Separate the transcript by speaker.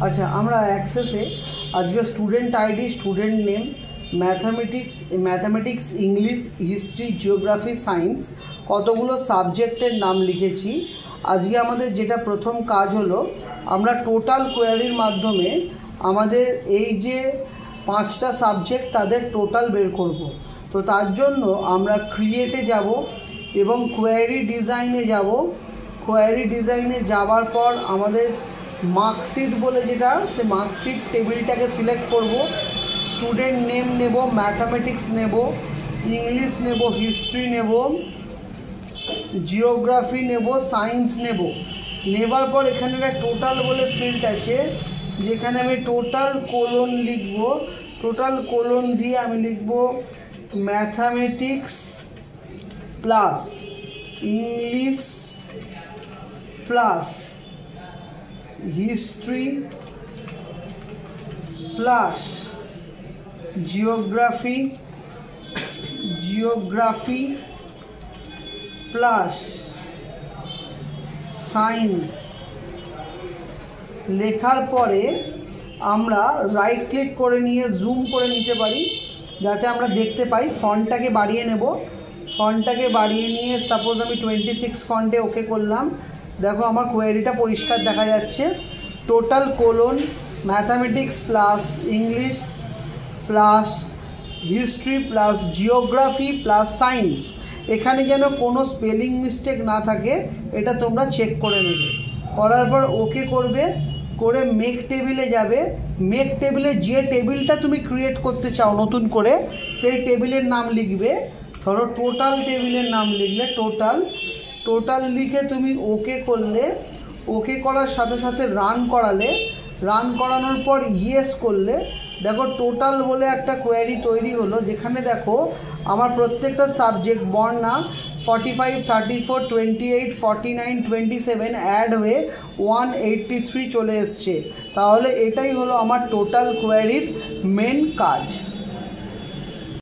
Speaker 1: আচ্ছা, আমরা অ্যাক্সেসে আজকে student ID, student name, mathematics, English, history, geography, science কতগুলো সাবজেক্টের নাম লিখেছি। আজকে আমাদের যেটা প্রথম কাজ হলো, আমরা টোটাল কোয়ারির মাধ্যমে আমাদের এই যে 5টা সাবজেক্ট তাদের টোটাল বের করব। তো তার জন্য আমরা ক্রিয়েটে যাব এবং কোয়ারি ডিজাইনে যাব। কোয়ারি ডিজাইনে যাওয়ার পর আমাদের মার্কশিট বলে যেটা, সে মার্কশিট টেবিলটাকে সিলেক্ট করব। স্টুডেন্ট নেম নেব, ম্যাথামেটিক্স নেব, ইংলিশ নেব, হিস্ট্রি নেব, জিওগ্রাফি নেব, সায়েন্স নেব। নেবার পর এখানে একটা টোটাল বলে ফিল্ড আছে, যেখানে আমি টোটাল কোলন লিখব। টোটাল কোলন দিয়ে আমি লিখব mathematics plus English plus history plus geography plus science. লেখার পরে আমরা রাইট ক্লিক করে নিয়ে জুম করে নিতে পারি, যাতে আমরা দেখতে পাই। ফন্টটাকে বাড়িয়ে নেব। ফন্টটাকে বাড়িয়ে নিয়ে সাপোজ আমি 26 ফন্টে ওকে করলাম। দেখো আমার কোয়েরিটা পরিষ্কার দেখা যাচ্ছে। Total colon mathematics plus English plus history plus geography plus science. এখানে যেন কোনো স্পেলিং মিস্টেক না থাকে, এটা তোমরা চেক করে নেবে। করার পর ওকে করবে, করে মেক টেবিলে যাবে। মেক টেবিলে যে টেবিলটা তুমি ক্রিয়েট করতে চাও নতুন করে, সেই টেবিলের নাম লিখবে। ধরো টোটাল টেবিলের নাম লিখলে টোটাল লিখে তুমি ওকে করলে। ওকে করার সাথে সাথে রান করালে, রান করানোর পর ইয়েস করলে, দেখো টোটাল বলে একটা কোয়ারি তৈরি হলো, যেখানে দেখো আমার প্রত্যেকটা সাবজেক্ট বর্ণা 45, 34, 28, 49, 27 অ্যাড হয়ে 183 চলে এসছে। তাহলে এটাই হলো আমার টোটাল কোয়ারির মেন কাজ।